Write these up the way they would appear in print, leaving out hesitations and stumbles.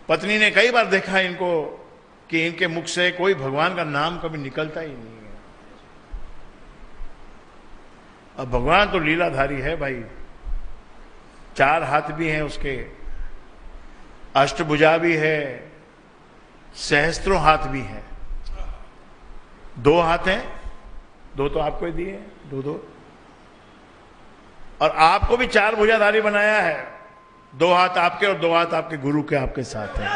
पत्नी ने कई बार देखा इनको कि इनके मुख से कोई भगवान का नाम कभी निकलता ही नहीं है। अब भगवान तो लीलाधारी है भाई, 4 हाथ भी हैं उसके, अष्टभुजा भी है, सहस्त्रों हाथ भी हैं। 2 हाथ हैं, 2 तो आपको ही दिए हैं, 2 और आपको भी 4 भुजाधारी बनाया है। 2 हाथ आपके और 2 हाथ आपके गुरु के आपके साथ हैं।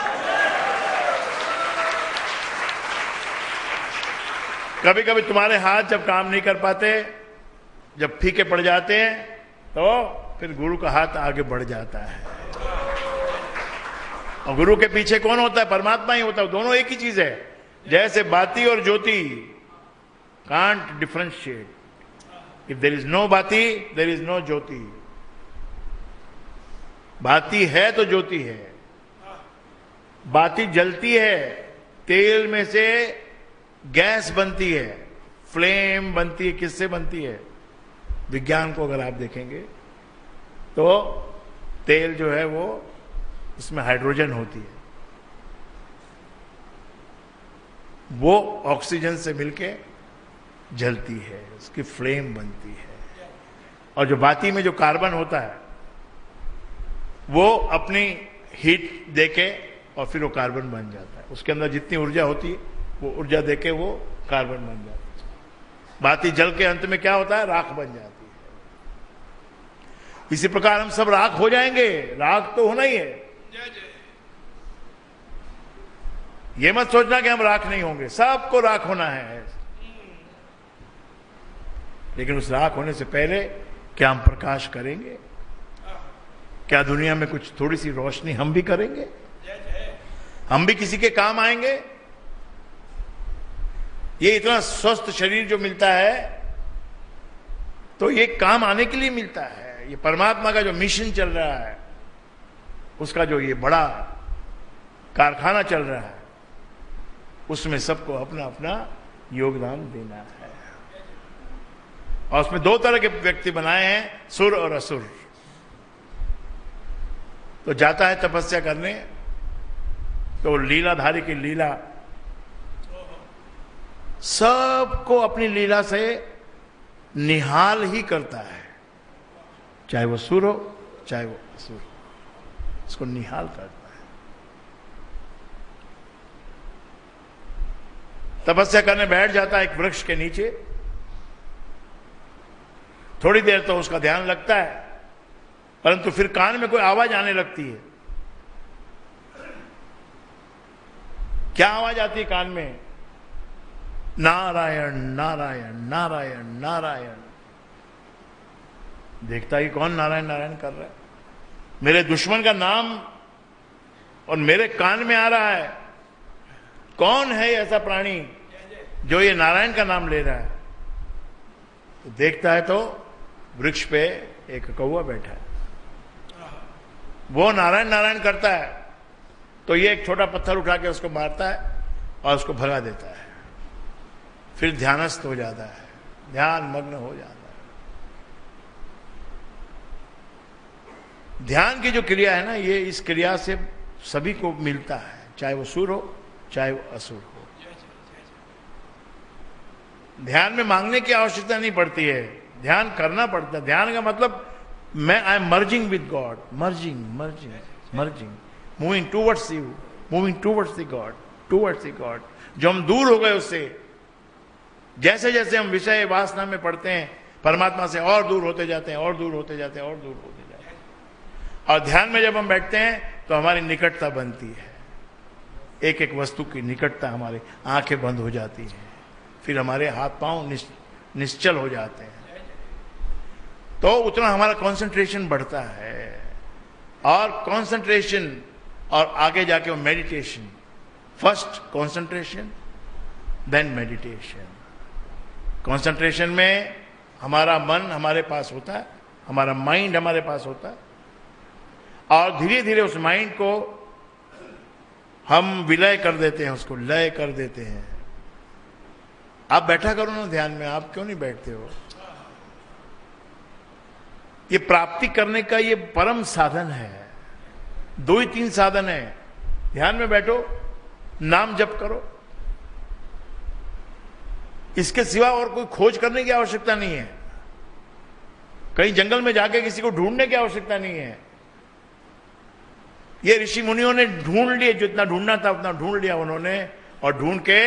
कभी कभी तुम्हारे हाथ जब काम नहीं कर पाते, जब फीके पड़ जाते हैं, तो फिर गुरु का हाथ आगे बढ़ जाता है। और गुरु के पीछे कौन होता है? परमात्मा ही होता है। दोनों एक ही चीज है। जैसे बाती और ज्योति, can't differentiate. If there is no baati, there is no jyoti. बाती है तो ज्योति है। बाती जलती है, तेल में से गैस बनती है, फ्लेम बनती है। किससे बनती है? विज्ञान को अगर आप देखेंगे तो तेल जो है वो, उसमें हाइड्रोजन होती है, वो ऑक्सीजन से मिलके जलती है, उसकी फ्लेम बनती है। और जो बाती में जो कार्बन होता है वो अपनी हीट देके और फिर वो कार्बन बन जाता है। उसके अंदर जितनी ऊर्जा होती है वो ऊर्जा देके वो कार्बन बन जाता है। बाती जल के अंत में क्या होता है? राख बन जाती है। इसी प्रकार हम सब राख हो जाएंगे। राख तो होना ही है। ये मत सोचना कि हम राख नहीं होंगे, सबको राख होना है। लेकिन उस राख होने से पहले क्या हम प्रकाश करेंगे? क्या दुनिया में कुछ थोड़ी सी रोशनी हम भी करेंगे? हम भी किसी के काम आएंगे? ये इतना स्वस्थ शरीर जो मिलता है तो ये काम आने के लिए मिलता है। ये परमात्मा का जो मिशन चल रहा है, उसका जो ये बड़ा कारखाना चल रहा है, उसमें सबको अपना अपना योगदान देना है। और उसमें 2 तरह के व्यक्ति बनाए हैं, सुर और असुर। तो जाता है तपस्या करने तो लीलाधारी की लीला सबको अपनी लीला से निहाल ही करता है। चाहे वो सुर हो चाहे वो असुर, उसको निहाल करता है। तपस्या करने बैठ जाता है एक वृक्ष के नीचे। थोड़ी देर तो उसका ध्यान लगता है, परंतु फिर कान में कोई आवाज आने लगती है। क्या आवाज आती है कान में? नारायण नारायण नारायण नारायण। देखता ही कौन नारायण नारायण कर रहा है? मेरे दुश्मन का नाम और मेरे कान में आ रहा है। कौन है ऐसा प्राणी जो ये नारायण का नाम ले रहा है? तो देखता है तो वृक्ष पे एक कौवा बैठा है, वो नारायण नारायण करता है। तो ये एक छोटा पत्थर उठा के उसको मारता है और उसको भगा देता है। फिर ध्यानस्थ हो जाता है, ध्यान मग्न हो जाता है। ध्यान की जो क्रिया है ना, ये इस क्रिया से सभी को मिलता है, चाहे वो सुर हो चाहे वो असुर हो। ध्यान में मांगने की आवश्यकता नहीं पड़ती है, ध्यान करना पड़ता है। ध्यान का मतलब मैं I am merging with God, merging merging merging, moving towards you, moving towards the God, towards the God. जो हम दूर हो गए उससे, जैसे जैसे हम विषय वासना में पड़ते हैं, परमात्मा से और दूर होते जाते हैं, और दूर होते जाते हैं, और दूर होते जाते हैं। और ध्यान में जब हम बैठते हैं तो हमारी निकटता बनती है। एक एक वस्तु की निकटता, हमारी आंखें बंद हो जाती हैं, फिर हमारे हाथ पांव निश्चल हो जाते हैं। तो उतना हमारा कंसंट्रेशन बढ़ता है। और कंसंट्रेशन और आगे जाके वो meditation, first concentration then meditation. Concentration में हमारा मन हमारे पास होता है, हमारा माइंड हमारे पास होता है, और धीरे धीरे उस माइंड को हम विलय कर देते हैं, उसको लय कर देते हैं। आप बैठा करो ना ध्यान में, आप क्यों नहीं बैठते हो? ये प्राप्ति करने का ये परम साधन है। 2 ही 3 साधन है। ध्यान में बैठो, नाम जप करो, इसके सिवा और कोई खोज करने की आवश्यकता नहीं है। कहीं जंगल में जाके किसी को ढूंढने की आवश्यकता नहीं है। ये ऋषि मुनियों ने ढूंढ लिए, जितना ढूंढना था उतना ढूंढ लिया उन्होंने, और ढूंढ के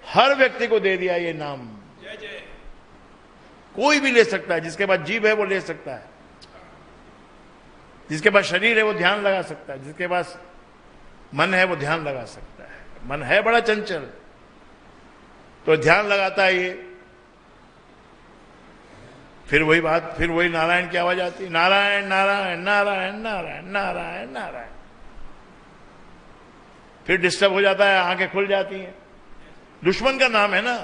हर व्यक्ति को दे दिया ये नाम। कोई भी ले सकता है, जिसके पास जीभ है वो ले सकता है, जिसके पास शरीर है वो ध्यान लगा सकता है, जिसके पास मन है वो ध्यान लगा सकता है। मन है बड़ा चंचल, तो ध्यान लगाता है ये, फिर वही बात, फिर वही नारायण की आवाज आती है, नारायण नारायण नारायण नारायण नारायण नारायण। फिर डिस्टर्ब हो जाता है, आंखें खुल जाती हैं। दुश्मन का नाम है ना,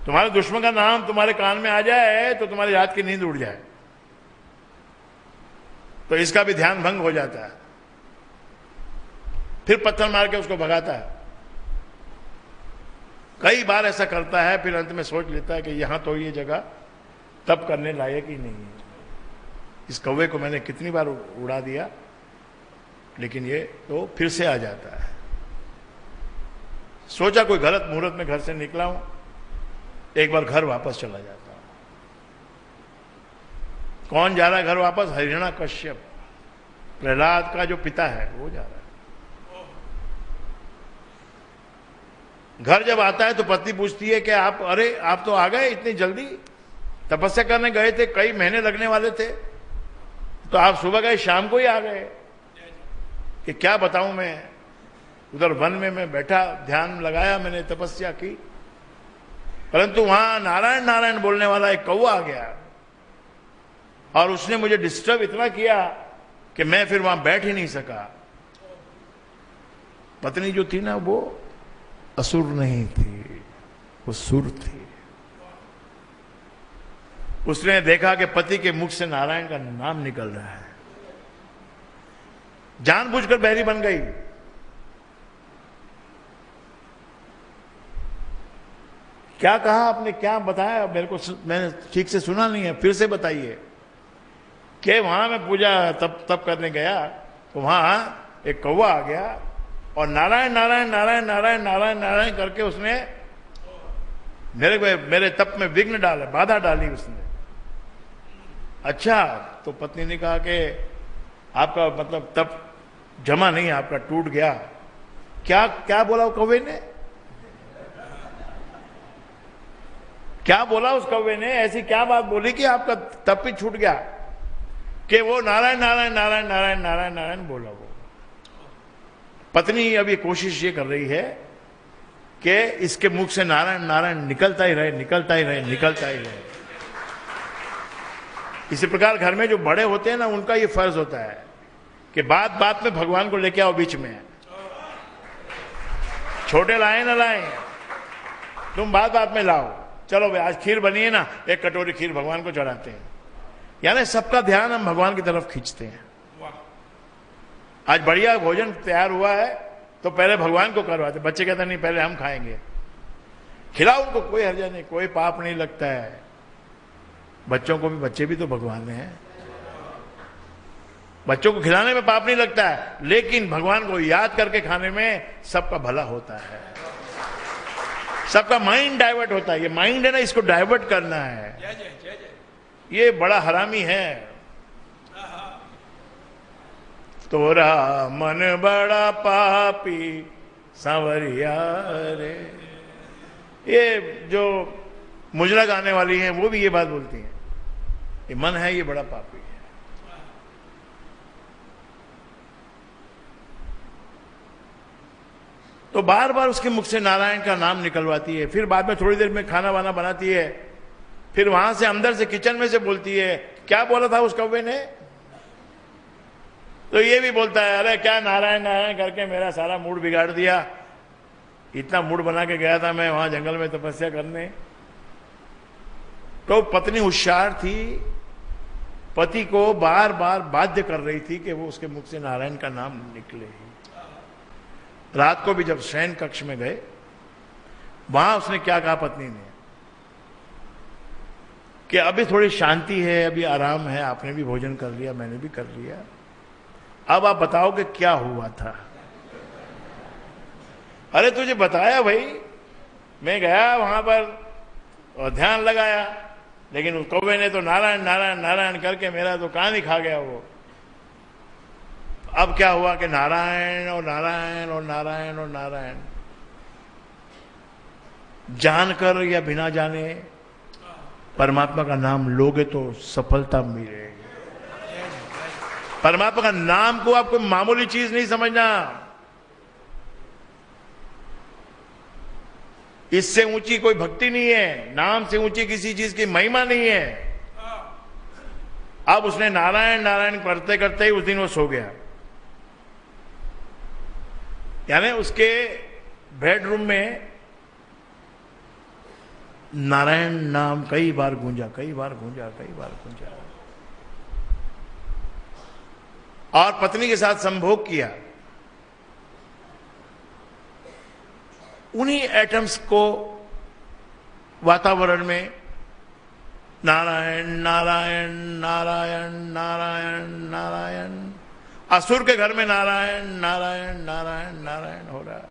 तुम्हारे दुश्मन का नाम तुम्हारे कान में आ जाए तो तुम्हारी रात की नींद उड़ जाए, तो इसका भी ध्यान भंग हो जाता है। फिर पत्थर मार के उसको भगाता है। कई बार ऐसा करता है, फिर अंत में सोच लेता है कि यहां तो ये जगह तब करने लायक ही नहीं है। इस कौवे को मैंने कितनी बार उड़ा दिया, लेकिन ये तो फिर से आ जाता है। सोचा कोई गलत मुहूर्त में घर से निकला हूं, एक बार घर वापस चला जाता हूं। कौन जा रहा है घर वापस? हिरण्यकश्यप, प्रहलाद का जो पिता है वो जा रहा है। घर जब आता है तो पत्नी पूछती है कि आप, अरे आप तो आ गए इतनी जल्दी, तपस्या करने गए थे, कई महीने लगने वाले थे, तो आप सुबह गए शाम को ही आ गए। कि क्या बताऊं मैं, उधर वन में मैं बैठा, ध्यान लगाया, मैंने तपस्या की, परंतु वहां नारायण नारायण बोलने वाला एक कौवा आ गया और उसने मुझे डिस्टर्ब इतना किया कि मैं फिर वहां बैठ ही नहीं सका। पत्नी जो थी ना वो असुर नहीं थी, वो सुर थी। उसने देखा कि पति के मुख से नारायण का नाम निकल रहा है, जानबूझकर बहरी बन गई। क्या कहा आपने, क्या बताया मेरे को, मैंने ठीक से सुना नहीं है, फिर से बताइए। कि वहां मैं पूजा तब करने गया तो वहां एक कौवा आ गया और नारायण नारायण नारायण नारायण नारायण नारायण करके उसने मेरे तप में विघ्न डाला, बाधा डाली उसने। अच्छा, तो पत्नी ने कहा कि आपका मतलब तप जमा नहीं, आपका टूट गया। क्या क्या बोला वो कौवे ने, क्या बोला उस कौवे ने? ऐसी क्या बात बोली कि आपका तप ही छूट गया? कि वो नारायण नारायण नारायण नारायण नारायण नारायण बोला वो। पत्नी अभी कोशिश ये कर रही है कि इसके मुख से नारायण नारायण निकलता ही रहे, निकलता ही रहे, निकलता ही रहे। इसी प्रकार घर में जो बड़े होते हैं ना, उनका ये फर्ज होता है कि बात बात में भगवान को लेके आओ बीच में। छोटे लाए ना लाए, तुम बात बात में लाओ। चलो भाई आज खीर बनी है ना, एक कटोरी खीर भगवान को चढ़ाते हैं, यानी सबका ध्यान हम भगवान की तरफ खींचते हैं। आज बढ़िया भोजन तैयार हुआ है तो पहले भगवान को करवाते, बच्चे कहते नहीं पहले हम खाएंगे। खिलाओ उनको, कोई हर्जा नहीं, कोई पाप नहीं लगता है। बच्चों को भी, बच्चे भी तो भगवान हैं, बच्चों को खिलाने में पाप नहीं लगता है, लेकिन भगवान को याद करके खाने में सबका भला होता है, सबका माइंड डाइवर्ट होता है। ये माइंड है ना, इसको डाइवर्ट करना है। ये बड़ा हरामी है। तोरा मन बड़ा पापी सांवरिया रे। ये जो मुजरा गाने वाली हैं वो भी ये बात बोलती हैं, ये मन है ये बड़ा पापी है। तो बार बार उसके मुख से नारायण का नाम निकलवाती है। फिर बाद में थोड़ी देर में खाना वाना बनाती है, फिर वहां से अंदर से किचन में से बोलती है, क्या बोला था उस कौवे ने? तो ये भी बोलता है, अरे क्या नारायण नारायण करके मेरा सारा मूड बिगाड़ दिया। इतना मूड बना के गया था मैं वहां जंगल में तपस्या करने। तो पत्नी होशियार थी, पति को बार बार बाध्य कर रही थी कि वो उसके मुख से नारायण का नाम निकले। रात को भी जब शयन कक्ष में गए, वहां उसने क्या कहा पत्नी ने कि अभी थोड़ी शांति है, अभी आराम है, आपने भी भोजन कर लिया, मैंने भी कर लिया, अब आप बताओ कि क्या हुआ था। अरे तुझे बताया भाई, मैं गया वहां पर और ध्यान लगाया, लेकिन उस कौवे ने तो नारायण नारायण नारायण करके मेरा तो कान ही खा गया वो। अब क्या हुआ कि नारायण और नारायण और नारायण और नारायण, जानकर या बिना जाने परमात्मा का नाम लोगे तो सफलता मिलेगी। परमात्मा का नाम को आप कोई मामूली चीज नहीं समझना। इससे ऊंची कोई भक्ति नहीं है, नाम से ऊंची किसी चीज की महिमा नहीं है। अब उसने नारायण नारायण करते करते ही उस दिन वो सो गया। यानी उसके बेडरूम में नारायण नाम कई बार गूंजा, कई बार गूंजा, कई बार गूंजा, और पत्नी के साथ संभोग किया। उन्हीं एटम्स को वातावरण में नारायण नारायण नारायण नारायण नारायण, असुर के घर में नारायण नारायण नारायण नारायण हो रहा है।